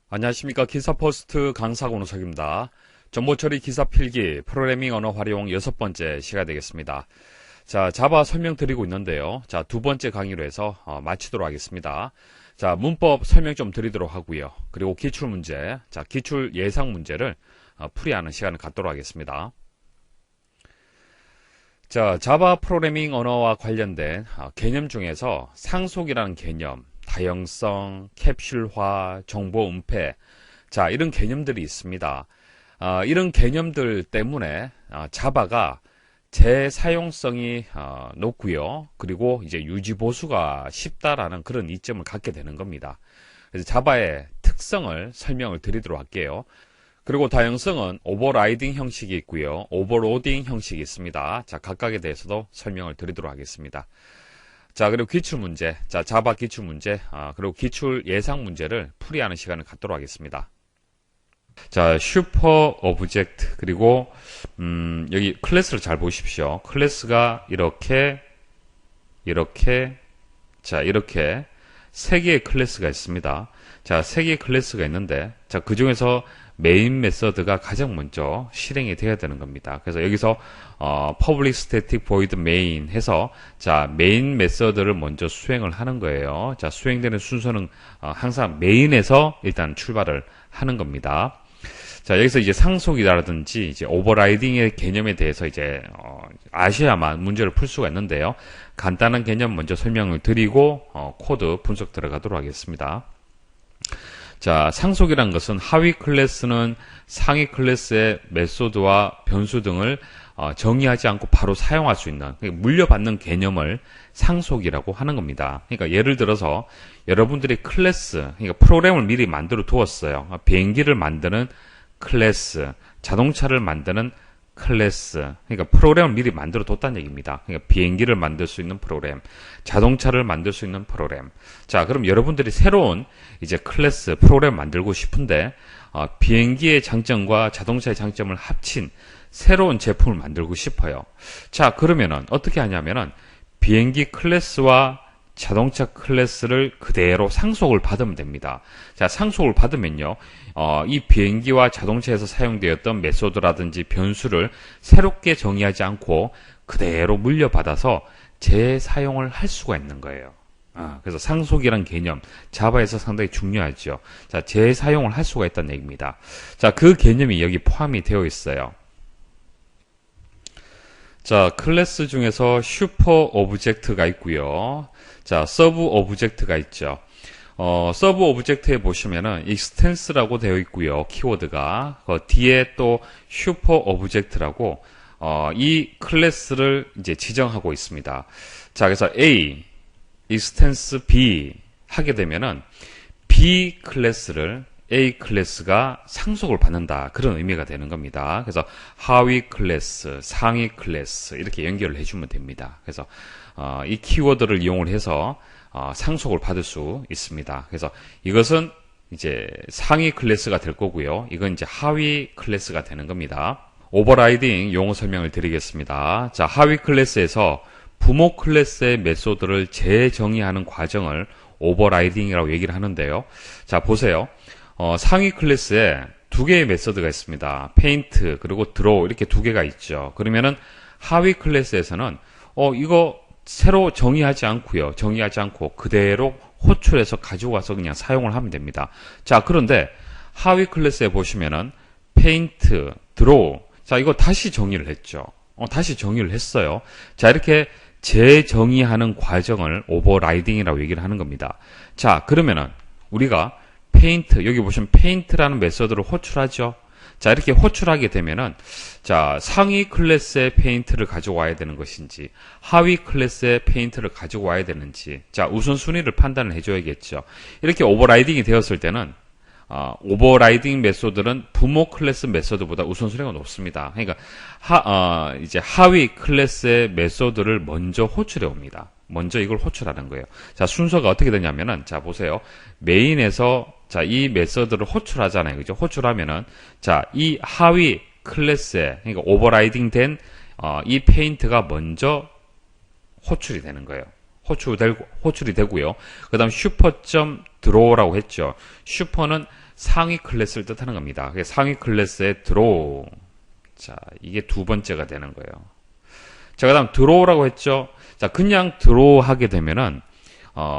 안녕하십니까. 기사포스트 강사 권우석입니다. 정보처리 기사 필기 프로그래밍 언어 활용 6번째 시간이 되겠습니다. 자, 자바 설명드리고 있는데요. 자, 두 번째 강의로 해서 마치도록 하겠습니다. 자, 문법 설명 좀 드리도록 하고요. 그리고 기출문제, 자, 기출 예상 문제를 풀이하는 시간을 갖도록 하겠습니다. 자, 자바 프로그래밍 언어와 관련된 개념 중에서 상속이라는 개념, 다형성, 캡슐화, 정보 은폐, 자, 이런 개념들이 있습니다. 이런 개념들 때문에 자바가 재사용성이 높고요. 그리고 이제 유지 보수가 쉽다라는 그런 이점을 갖게 되는 겁니다. 그래서 자바의 특성을 설명을 드리도록 할게요. 그리고 다형성은 오버라이딩 형식이 있고요. 오버로딩 형식이 있습니다. 자, 각각에 대해서도 설명을 드리도록 하겠습니다. 자, 그리고 기출문제, 자, 자바 기출문제, 그리고 기출 예상 문제를 풀이하는 시간을 갖도록 하겠습니다. 자, 슈퍼 오브젝트, 그리고, 여기 클래스를 잘 보십시오. 클래스가 이렇게, 자, 이렇게 세 개의 클래스가 있습니다. 자, 세 개의 클래스가 있는데, 자, 그 중에서 메인 메서드가 가장 먼저 실행이 돼야 되는 겁니다. 그래서 여기서 public static void main 해서 자, 메인 메서드를 먼저 수행을 하는 거예요. 자, 수행되는 순서는 항상 메인에서 일단 출발을 하는 겁니다. 자, 여기서 이제 상속이라든지 이제 오버라이딩의 개념에 대해서 이제 아셔야만 문제를 풀 수가 있는데요. 간단한 개념 먼저 설명을 드리고 코드 분석 들어가도록 하겠습니다. 자, 상속이란 것은 하위 클래스는 상위 클래스의 메소드와 변수 등을 정의하지 않고 바로 사용할 수 있는, 그러니까 물려받는 개념을 상속이라고 하는 겁니다. 그러니까 예를 들어서 여러분들이 클래스, 그러니까 프로그램을 미리 만들어 두었어요. 비행기를 만드는 클래스, 자동차를 만드는 클래스, 그러니까 프로그램을 미리 만들어 뒀다는 얘기입니다. 그러니까 비행기를 만들 수 있는 프로그램, 자동차를 만들 수 있는 프로그램. 자, 그럼 여러분들이 새로운 이제 클래스 프로그램 만들고 싶은데 비행기의 장점과 자동차의 장점을 합친 새로운 제품을 만들고 싶어요. 자, 그러면은 어떻게 하냐면은 비행기 클래스와 자동차 클래스를 그대로 상속을 받으면 됩니다. 자, 상속을 받으면요, 이 비행기와 자동차에서 사용되었던 메소드라든지 변수를 새롭게 정의하지 않고 그대로 물려받아서 재사용을 할 수가 있는 거예요. 그래서 상속이란 개념, 자바에서 상당히 중요하죠. 자, 재사용을 할 수가 있다는 얘기입니다. 자, 그 개념이 여기 포함이 되어 있어요. 자, 클래스 중에서 슈퍼 오브젝트가 있고요. 자, 서브 오브젝트가 있죠. 서브 오브젝트에 보시면은 extense라고 되어 있고요. 키워드가 뒤에 또 슈퍼 오브젝트라고 이 클래스를 이제 지정하고 있습니다. 자, 그래서 A, extends B 하게 되면은 B 클래스를 A 클래스가 상속을 받는다. 그런 의미가 되는 겁니다. 그래서 하위 클래스, 상위 클래스 이렇게 연결을 해주면 됩니다. 그래서 이 키워드를 이용을 해서 상속을 받을 수 있습니다. 그래서 이것은 이제 상위 클래스가 될 거고요. 이건 이제 하위 클래스가 되는 겁니다. 오버라이딩 용어 설명을 드리겠습니다. 자, 하위 클래스에서 부모 클래스의 메소드를 재정의하는 과정을 오버라이딩이라고 얘기를 하는데요. 자, 보세요. 상위 클래스에 두 개의 메소드가 있습니다. 페인트 그리고 드로우 이렇게 두 개가 있죠. 그러면은 하위 클래스에서는 이거 새로 정의하지 않고요. 정의하지 않고 그대로 호출해서 가지고 와서 그냥 사용을 하면 됩니다. 자, 그런데 하위 클래스에 보시면은 페인트, 드로우, 자, 이거 다시 정의를 했죠. 다시 정의를 했어요. 자, 이렇게 재정의하는 과정을 오버라이딩이라고 얘기를 하는 겁니다. 자, 그러면은 우리가 페인트, 여기 보시면 페인트라는 메소드를 호출하죠. 자, 이렇게 호출하게 되면은 자, 상위 클래스의 페인트를 가지고 와야 되는 것인지 하위 클래스의 페인트를 가지고 와야 되는지, 자, 우선순위를 판단을 해줘야겠죠. 이렇게 오버라이딩이 되었을 때는 오버라이딩 메소드는 부모 클래스 메소드보다 우선순위가 높습니다. 그러니까 이제 하위 클래스의 메소드를 먼저 호출해 옵니다. 먼저 이걸 호출하는 거예요. 자, 순서가 어떻게 되냐면은, 자, 보세요. 메인에서, 자, 이 메서드를 호출하잖아요. 그죠? 호출하면은, 자, 이 하위 클래스에, 그러니까 오버라이딩 된, 이 페인트가 먼저 호출이 되는 거예요. 호출이 되고요. 그 다음 슈퍼.드로우라고 했죠. 슈퍼는 상위 클래스를 뜻하는 겁니다. 상위 클래스의 드로우. 자, 이게 두 번째가 되는 거예요. 자, 그 다음 드로우라고 했죠. 자, 그냥 드로우 하게 되면은,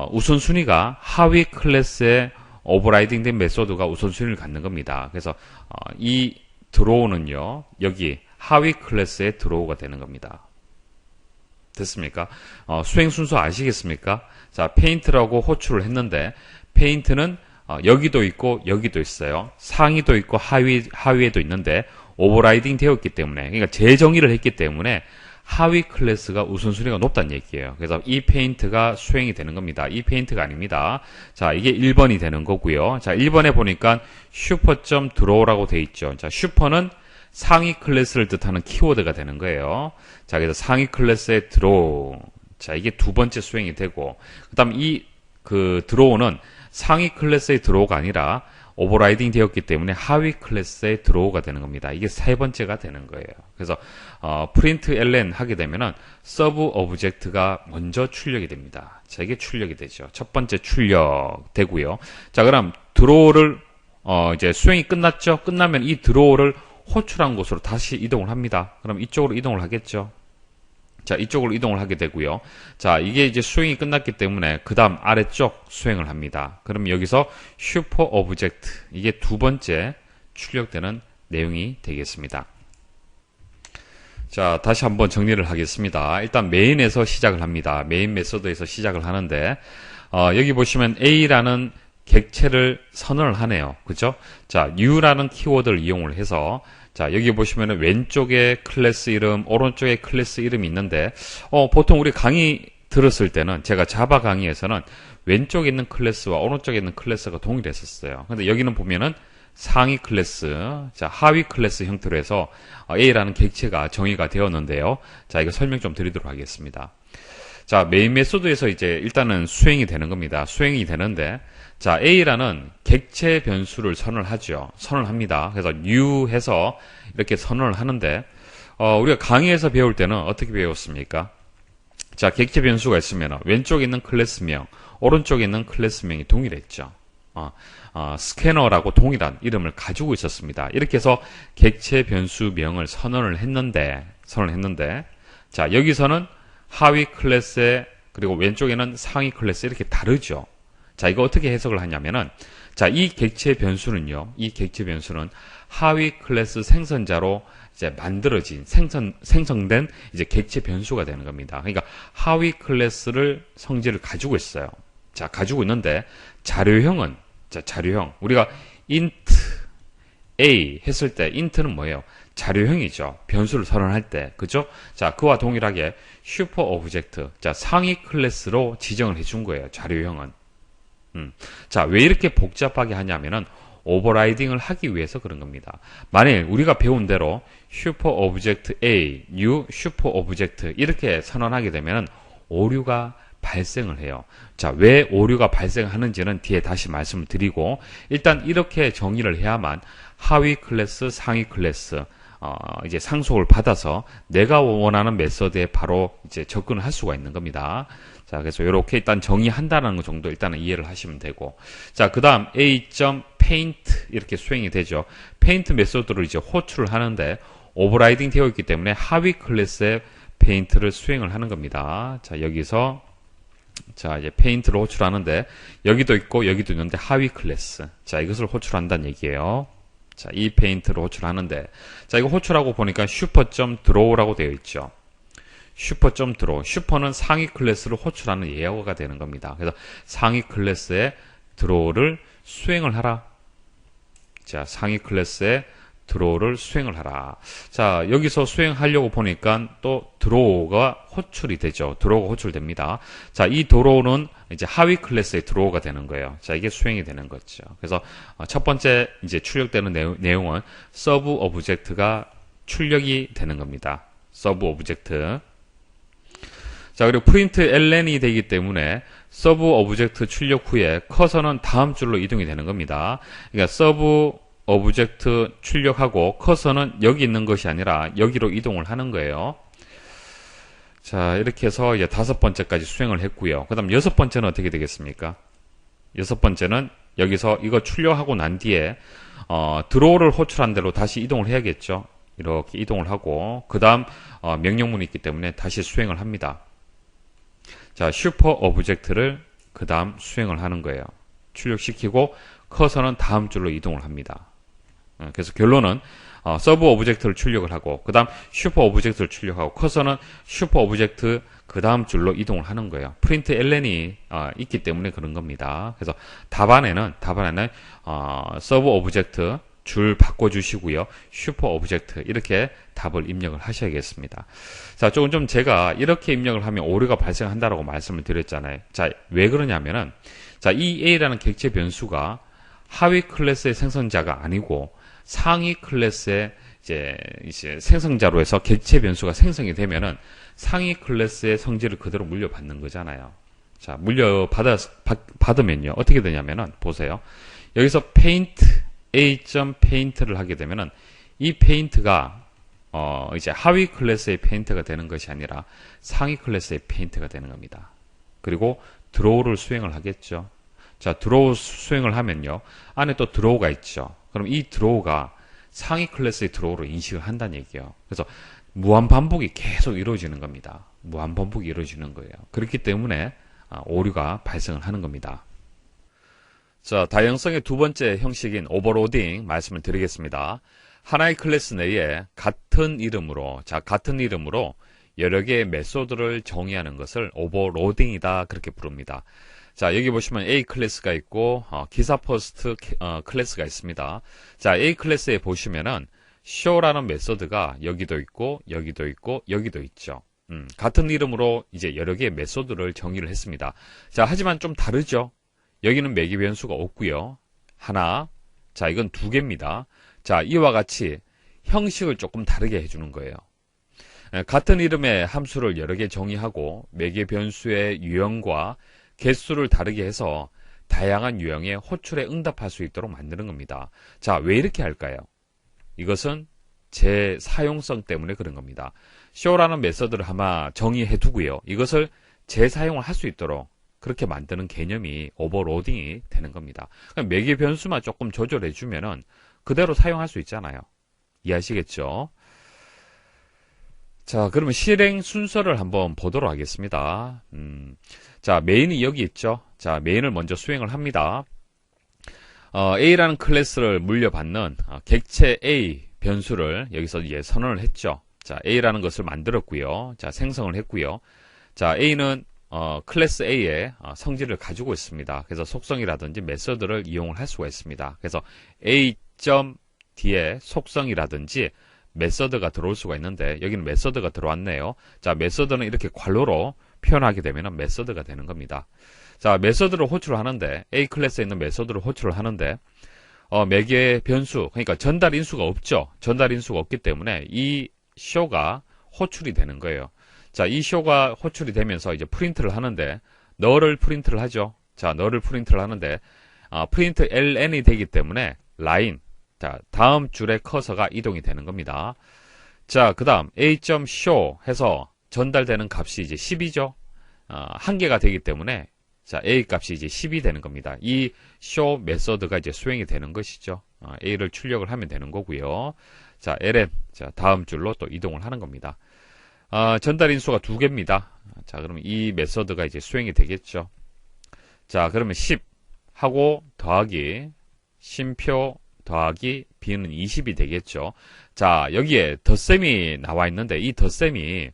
우선순위가 하위 클래스의 오버라이딩 된 메소드가 우선순위를 갖는 겁니다. 그래서, 이 드로우는요, 여기 하위 클래스의 드로우가 되는 겁니다. 됐습니까? 수행 순서 아시겠습니까? 자, 페인트라고 호출을 했는데, 페인트는 여기도 있고 여기도 있어요. 상위도 있고 하위에도 있는데 오버라이딩 되었기 때문에, 그러니까 재정의를 했기 때문에 하위 클래스가 우선순위가 높다는 얘기예요. 그래서 이 페인트가 수행이 되는 겁니다. 이 페인트가 아닙니다. 자, 이게 1번이 되는 거고요. 자, 1번에 보니까 슈퍼.드로우라고 돼 있죠. 자, 슈퍼는 상위 클래스를 뜻하는 키워드가 되는 거예요. 자, 그래서 상위 클래스의 드로우. 자, 이게 두 번째 수행이 되고, 그 다음 드로우는 상위 클래스의 드로우가 아니라 오버라이딩 되었기 때문에 하위 클래스의 드로우가 되는 겁니다. 이게 세 번째가 되는 거예요. 그래서 프린트 ln 하게 되면은 서브 오브젝트가 먼저 출력이 됩니다. 자, 이게 출력이 되죠. 첫 번째 출력 되고요. 자, 그럼 드로우를 이제 수행이 끝났죠. 끝나면 이 드로우를 호출한 곳으로 다시 이동을 합니다. 그럼 이쪽으로 이동을 하겠죠. 자, 이쪽으로 이동을 하게 되고요. 자, 이게 이제 수행이 끝났기 때문에 그 다음 아래쪽 수행을 합니다. 그럼 여기서 슈퍼 오브젝트, 이게 두 번째 출력되는 내용이 되겠습니다. 자, 다시 한번 정리를 하겠습니다. 일단 메인에서 시작을 합니다. 메인 메소드에서 시작을 하는데, 여기 보시면 A라는 객체를 선언을 하네요. 그죠? 자, U라는 키워드를 이용을 해서, 자, 여기 보시면은 왼쪽에 클래스 이름, 오른쪽에 클래스 이름이 있는데, 보통 우리 강의 들었을 때는, 제가 자바 강의에서는 왼쪽에 있는 클래스와 오른쪽에 있는 클래스가 동일했었어요. 근데 여기는 보면은 상위 클래스, 자, 하위 클래스 형태로 해서 A라는 객체가 정의가 되었는데요. 자, 이거 설명 좀 드리도록 하겠습니다. 자, 메인 메소드에서 이제 일단은 수행이 되는 겁니다. 수행이 되는데, 자, A라는 객체 변수를 선언을 하죠. 선언을 합니다. 그래서 new 해서 이렇게 선언을 하는데, 우리가 강의에서 배울 때는 어떻게 배웠습니까? 자, 객체 변수가 있으면 왼쪽에 있는 클래스명, 오른쪽에 있는 클래스명이 동일했죠. 스캐너라고 동일한 이름을 가지고 있었습니다. 이렇게 해서 객체 변수명을 선언을 했는데, 자, 여기서는 하위 클래스에, 그리고 왼쪽에는 상위 클래스 이렇게 다르죠. 자, 이거 어떻게 해석을 하냐면은, 자, 이 객체 변수는 하위 클래스 생성자로 이제 만들어진, 생성된 이제 객체 변수가 되는 겁니다. 그러니까 하위 클래스를 성질을 가지고 있어요. 자, 가지고 있는데, 자료형은, 자, 자료형. 우리가 int a 했을 때, int는 뭐예요? 자료형이죠. 변수를 선언할 때. 그죠? 자, 그와 동일하게 슈퍼 오브젝트. 자, 상위 클래스로 지정을 해준 거예요. 자료형은. 자, 왜 이렇게 복잡하게 하냐면은 오버라이딩을 하기 위해서 그런 겁니다. 만일 우리가 배운 대로 슈퍼 오브젝트 A, new 슈퍼 오브젝트 이렇게 선언하게 되면은 오류가 발생을 해요. 자, 왜 오류가 발생하는지는 뒤에 다시 말씀을 드리고, 일단 이렇게 정의를 해야만 하위 클래스, 상위 클래스 이제 상속을 받아서 내가 원하는 메서드에 바로 이제 접근을 할 수가 있는 겁니다. 자, 그래서 이렇게 일단 정의한다는 것 정도 일단은 이해를 하시면 되고, 자, 그 다음 A.paint 이렇게 수행이 되죠. paint 메소드를 이제 호출을 하는데 오버라이딩 되어 있기 때문에 하위 클래스의 paint를 수행을 하는 겁니다. 자, 여기서 자, 이제 paint를 호출하는데 여기도 있고 여기도 있는데 하위 클래스. 자, 이것을 호출한다는 얘기예요. 자, 이 페인트를 호출하는데, 자, 이거 호출하고 보니까 슈퍼.드로우라고 되어 있죠. 슈퍼.드로우. 슈퍼는 상위 클래스를 호출하는 예어가 되는 겁니다. 그래서 상위 클래스의 드로우를 수행을 하라. 자, 상위 클래스의 드로우를 수행을 하라. 자, 여기서 수행하려고 보니까 또 드로우가 호출이 되죠. 드로우가 호출됩니다. 자, 이 드로우는 이제 하위 클래스의 드로우가 되는 거예요. 자, 이게 수행이 되는 거죠. 그래서 첫 번째 이제 출력되는 내용은 서브 오브젝트가 출력이 되는 겁니다. 서브 오브젝트. 자, 그리고 프린트 ln이 되기 때문에 서브 오브젝트 출력 후에 커서는 다음 줄로 이동이 되는 겁니다. 그러니까 서브 오브젝트 출력하고 커서는 여기 있는 것이 아니라 여기로 이동을 하는 거예요. 자, 이렇게 해서 이제 5번째까지 수행을 했고요. 그 다음 6번째는 어떻게 되겠습니까? 6번째는 여기서 이거 출력하고 난 뒤에 드로우를 호출한 대로 다시 이동을 해야겠죠. 이렇게 이동을 하고 그 다음 명령문이 있기 때문에 다시 수행을 합니다. 자, 슈퍼 오브젝트를 그 다음 수행을 하는 거예요. 출력시키고 커서는 다음 줄로 이동을 합니다. 그래서 결론은 서브 오브젝트를 출력을 하고 그 다음 슈퍼 오브젝트를 출력하고 커서는 슈퍼 오브젝트 그 다음 줄로 이동을 하는 거예요. 프린트 ln이 있기 때문에 그런 겁니다. 그래서 답안에는 서브 오브젝트 줄 바꿔주시고요. 슈퍼 오브젝트 이렇게 답을 입력을 하셔야겠습니다. 자, 조금 좀 제가 이렇게 입력을 하면 오류가 발생한다라고 말씀을 드렸잖아요. 자, 왜 그러냐면은 자, 이 A라는 객체 변수가 하위 클래스의 생성자가 아니고 상위 클래스의 이제 생성자로 해서 객체 변수가 생성이 되면은 상위 클래스의 성질을 그대로 물려받는 거잖아요. 자, 받으면요. 어떻게 되냐면은 보세요. 여기서 A.paint를 하게 되면은 이 페인트가 이제 하위 클래스의 페인트가 되는 것이 아니라 상위 클래스의 페인트가 되는 겁니다. 그리고 드로우를 수행을 하겠죠. 자, 드로우 수행을 하면요. 안에 또 드로우가 있죠. 그럼 이 드로우가 상위 클래스의 드로우로 인식을 한다는 얘기예요. 그래서 무한 반복이 계속 이루어지는 겁니다. 무한 반복이 이루어지는 거예요. 그렇기 때문에 오류가 발생을 하는 겁니다. 자, 다양성의 두 번째 형식인 오버로딩 말씀을 드리겠습니다. 하나의 클래스 내에 같은 이름으로 여러 개의 메소드를 정의하는 것을 오버로딩이다 그렇게 부릅니다. 자, 여기 보시면 A 클래스가 있고 기사 퍼스트 클래스가 있습니다. 자, A 클래스에 보시면은 show라는 메소드가 여기도 있고 여기도 있고 여기도 있죠. 같은 이름으로 이제 여러 개의 메소드를 정의를 했습니다. 자, 하지만 좀 다르죠. 여기는 매개 변수가 없고요. 하나. 자, 이건 2개입니다. 자, 이와 같이 형식을 조금 다르게 해주는 거예요. 같은 이름의 함수를 여러 개 정의하고 매개 변수의 유형과 개수를 다르게 해서 다양한 유형의 호출에 응답할 수 있도록 만드는 겁니다. 자, 왜 이렇게 할까요? 이것은 제 사용성 때문에 그런 겁니다. show라는 메서드를 아마 정의해 두고요. 이것을 재사용을 할 수 있도록 그렇게 만드는 개념이 오버로딩이 되는 겁니다. 매개 변수만 조금 조절해 주면은 그대로 사용할 수 있잖아요. 이해하시겠죠? 자, 그러면 실행 순서를 한번 보도록 하겠습니다. 자, 메인이 여기 있죠. 자, 메인을 먼저 수행을 합니다. A라는 클래스를 물려받는 객체 A 변수를 여기서 이제 선언을 했죠. 자, A라는 것을 만들었고요. 자, 생성을 했고요. 자, A는 클래스 A의 성질을 가지고 있습니다. 그래서 속성이라든지 메서드를 이용을 할 수가 있습니다. 그래서 A.D에 속성이라든지 메서드가 들어올 수가 있는데 여기는 메서드가 들어왔네요. 자, 메서드는 이렇게 괄호로 표현하게 되면 메서드가 되는 겁니다. 자, 메서드를 호출을 하는데 A 클래스에 있는 메서드를 호출을 하는데 매개 변수, 그러니까 전달 인수가 없죠. 전달 인수가 없기 때문에 이 show가 호출이 되는 거예요. 자, 이 show가 호출이 되면서 이제 프린트를 하는데 너를 프린트를 하죠. 자, 너를 프린트를 하는데 프린트 ln이 되기 때문에 라인, 자, 다음 줄의 커서가 이동이 되는 겁니다. 자, 그 다음 a.show 해서 전달되는 값이 이제 10이죠. 한 개가 되기 때문에 자, a 값이 이제 10이 되는 겁니다. 이 show 메서드가 이제 수행이 되는 것이죠. a를 출력을 하면 되는 거고요. 자, ln, 자, 다음 줄로 또 이동을 하는 겁니다. 전달 인수가 2개입니다. 자, 그러면 이 메서드가 이제 수행이 되겠죠. 자, 그러면 10 하고 더하기 쉼표 더하기 b는 20이 되겠죠. 자, 여기에 덧셈이 나와 있는데 이 덧셈이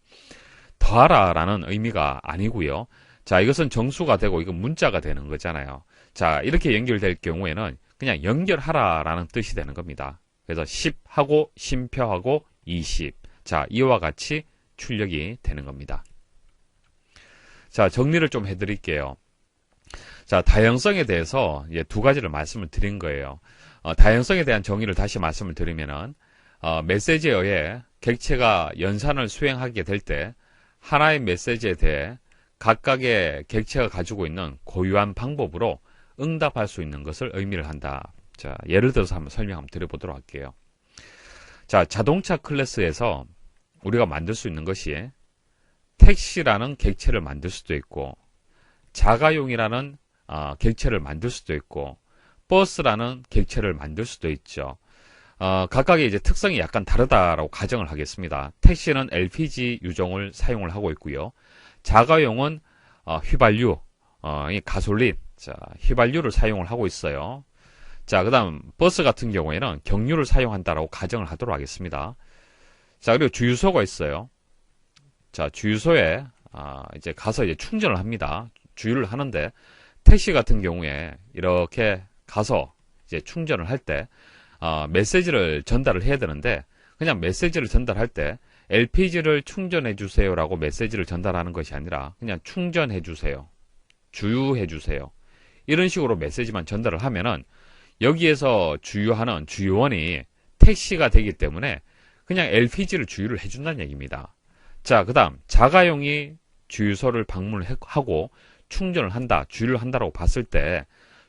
더하라 라는 의미가 아니고요. 자, 이것은 정수가 되고 이건 문자가 되는 거잖아요. 자, 이렇게 연결될 경우에는 그냥 연결하라 라는 뜻이 되는 겁니다. 그래서 10하고 쉼표하고 20. 자, 이와 같이 출력이 되는 겁니다. 자, 정리를 좀 해드릴게요. 자, 다양성에 대해서 이제 2가지를 말씀을 드린 거예요. 다양성에 대한 정의를 다시 말씀을 드리면은 메시지에 의해 객체가 연산을 수행하게 될 때 하나의 메시지에 대해 각각의 객체가 가지고 있는 고유한 방법으로 응답할 수 있는 것을 의미를 한다. 자, 예를 들어서 한번 설명 한번 드려보도록 할게요. 자, 자동차 클래스에서 우리가 만들 수 있는 것이 택시라는 객체를 만들 수도 있고, 자가용이라는 객체를 만들 수도 있고, 버스라는 객체를 만들 수도 있죠. 각각의 이제 특성이 약간 다르다라고 가정을 하겠습니다. 택시는 LPG 유종을 사용을 하고 있고요. 자가용은 휘발유, 가솔린, 자, 휘발유를 사용을 하고 있어요. 자, 그 다음 버스 같은 경우에는 경유를 사용한다라고 가정을 하도록 하겠습니다. 자, 그리고 주유소가 있어요. 자, 주유소에 이제 가서 이제 충전을 합니다. 주유를 하는데, 택시 같은 경우에 이렇게 가서 이제 충전을 할 때 메시지를 전달을 해야 되는데, 그냥 메시지를 전달할 때 LPG를 충전해 주세요라고 메시지를 전달하는 것이 아니라 그냥 충전해 주세요, 주유해 주세요, 이런 식으로 메시지만 전달을 하면은 여기에서 주유하는 주유원이 택시가 되기 때문에 그냥 LPG를 주유를 해준다는 얘기입니다. 자, 그 다음 자가용이 주유소를 방문하고 충전을 한다, 주유를 한다라고 봤을 때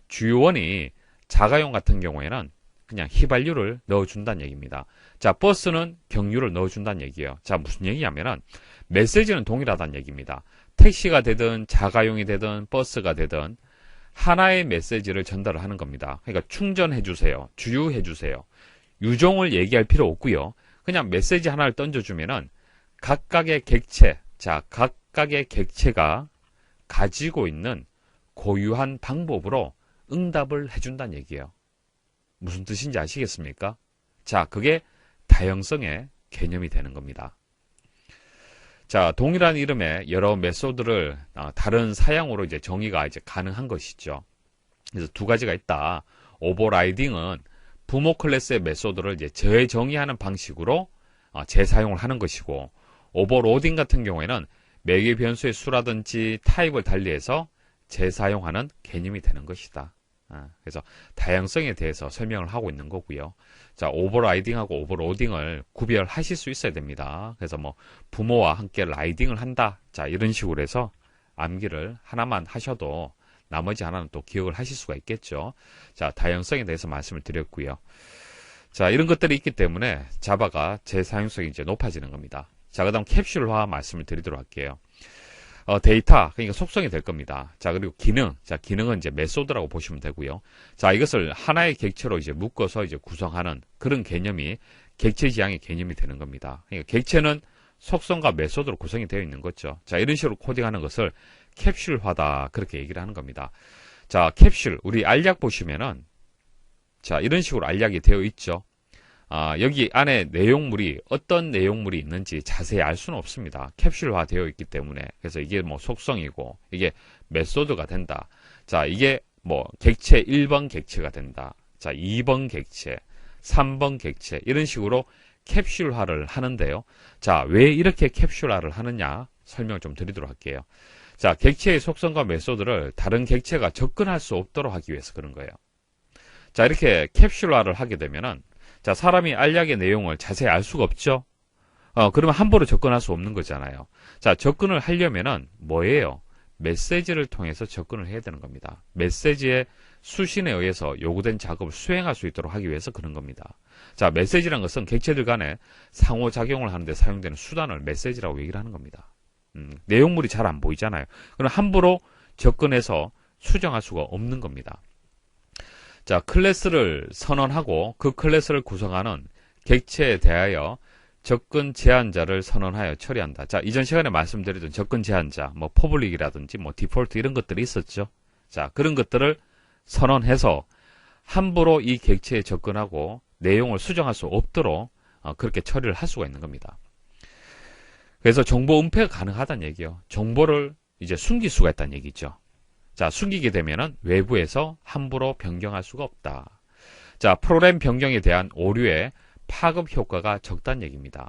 주유원이 자가용 같은 경우에는 그냥 휘발유를 넣어준다는 얘기입니다. 자, 버스는 경유를 넣어준다는 얘기예요. 자, 무슨 얘기냐면은 메시지는 동일하다는 얘기입니다. 택시가 되든 자가용이 되든 버스가 되든 하나의 메시지를 전달을 하는 겁니다. 그러니까 충전해주세요, 주유해주세요, 유종을 얘기할 필요 없고요. 그냥 메시지 하나를 던져주면은 각각의 객체, 자, 각각의 객체가 가지고 있는 고유한 방법으로 응답을 해준다는 얘기예요. 무슨 뜻인지 아시겠습니까? 자, 그게 다양성의 개념이 되는 겁니다. 자, 동일한 이름의 여러 메소드를 다른 사양으로 이제 정의가 이제 가능한 것이죠. 그래서 두 가지가 있다. 오버라이딩은 부모 클래스의 메소드를 이제 재정의하는 방식으로 재사용을 하는 것이고, 오버로딩 같은 경우에는 매개 변수의 수라든지 타입을 달리해서 재사용하는 개념이 되는 것이다. 그래서 다양성에 대해서 설명을 하고 있는 거고요. 자, 오버라이딩하고 오버로딩을 구별하실 수 있어야 됩니다. 그래서 뭐 부모와 함께 라이딩을 한다, 자, 이런 식으로 해서 암기를 하나만 하셔도 나머지 하나는 또 기억을 하실 수가 있겠죠. 자, 다양성에 대해서 말씀을 드렸고요. 자, 이런 것들이 있기 때문에 자바가 재사용성이 이제 높아지는 겁니다. 자, 그 다음 캡슐화 말씀을 드리도록 할게요. 데이터, 그러니까 속성이 될 겁니다. 자, 그리고 기능. 자, 기능은 이제 메소드라고 보시면 되고요. 자, 이것을 하나의 객체로 이제 묶어서 이제 구성하는 그런 개념이 객체 지향의 개념이 되는 겁니다. 그러니까 객체는 속성과 메소드로 구성이 되어 있는 거죠. 자, 이런 식으로 코딩하는 것을 캡슐화다, 그렇게 얘기를 하는 겁니다. 자, 캡슐, 우리 알약 보시면은, 자, 이런 식으로 알약이 되어 있죠. 여기 안에 내용물이 어떤 내용물이 있는지 자세히 알 수는 없습니다. 캡슐화 되어 있기 때문에. 그래서 이게 뭐 속성이고, 이게 메소드가 된다. 자, 이게 뭐 객체 1번 객체가 된다. 자, 2번 객체, 3번 객체, 이런 식으로 캡슐화를 하는데요. 자, 왜 이렇게 캡슐화를 하느냐 설명을 좀 드리도록 할게요. 자, 객체의 속성과 메소드를 다른 객체가 접근할 수 없도록 하기 위해서 그런 거예요. 자, 이렇게 캡슐화를 하게 되면은, 자, 사람이 알약의 내용을 자세히 알 수가 없죠? 그러면 함부로 접근할 수 없는 거잖아요. 자, 접근을 하려면은 뭐예요? 메시지를 통해서 접근을 해야 되는 겁니다. 메시지의 수신에 의해서 요구된 작업을 수행할 수 있도록 하기 위해서 그런 겁니다. 자, 메시지란 것은 객체들 간에 상호작용을 하는데 사용되는 수단을 메시지라고 얘기를 하는 겁니다. 내용물이 잘 안 보이잖아요. 그럼 함부로 접근해서 수정할 수가 없는 겁니다. 자, 클래스를 선언하고 그 클래스를 구성하는 객체에 대하여 접근 제한자를 선언하여 처리한다. 자, 이전 시간에 말씀드렸던 접근 제한자, 뭐 퍼블릭이라든지 뭐 디폴트 이런 것들이 있었죠. 자, 그런 것들을 선언해서 함부로 이 객체에 접근하고 내용을 수정할 수 없도록 그렇게 처리를 할 수가 있는 겁니다. 그래서 정보 은폐가 가능하다는 얘기예요. 정보를 이제 숨길 수가 있다는 얘기죠. 자, 숨기게 되면은 외부에서 함부로 변경할 수가 없다. 자, 프로그램 변경에 대한 오류의 파급 효과가 적다는 얘기입니다.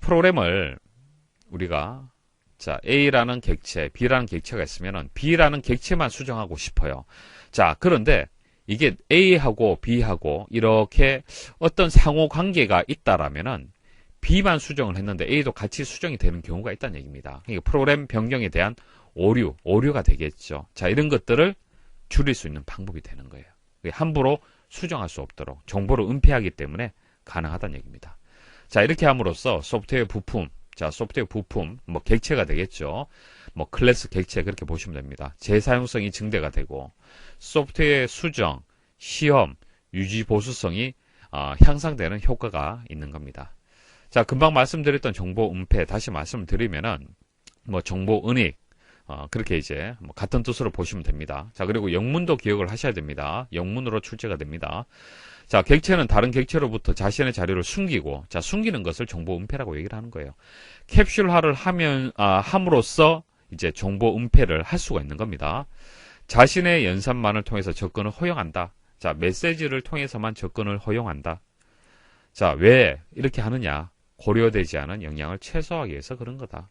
프로그램을 우리가, 자, A라는 객체, B라는 객체가 있으면은 B라는 객체만 수정하고 싶어요. 자, 그런데 이게 A하고 B하고 이렇게 어떤 상호 관계가 있다라면은 B만 수정을 했는데 A도 같이 수정이 되는 경우가 있다는 얘기입니다. 그러니까 프로그램 변경에 대한 오류가 되겠죠. 자, 이런 것들을 줄일 수 있는 방법이 되는 거예요. 함부로 수정할 수 없도록 정보를 은폐하기 때문에 가능하다는 얘기입니다. 자, 이렇게 함으로써 소프트웨어 부품, 자, 소프트웨어 부품, 뭐 객체가 되겠죠. 뭐 클래스 객체 그렇게 보시면 됩니다. 재사용성이 증대가 되고 소프트웨어 수정, 시험, 유지 보수성이 향상되는 효과가 있는 겁니다. 자, 금방 말씀드렸던 정보 은폐 다시 말씀을 드리면은 뭐 정보 은닉 그렇게 이제 뭐 같은 뜻으로 보시면 됩니다. 자, 그리고 영문도 기억을 하셔야 됩니다. 영문으로 출제가 됩니다. 자, 객체는 다른 객체로부터 자신의 자료를 숨기고, 자, 숨기는 것을 정보 은폐라고 얘기를 하는 거예요. 캡슐화를 함으로써 이제 정보 은폐를 할 수가 있는 겁니다. 자신의 연산만을 통해서 접근을 허용한다. 자, 메시지를 통해서만 접근을 허용한다. 자, 왜 이렇게 하느냐? 고려되지 않은 영향을 최소화하기 위해서 그런 거다.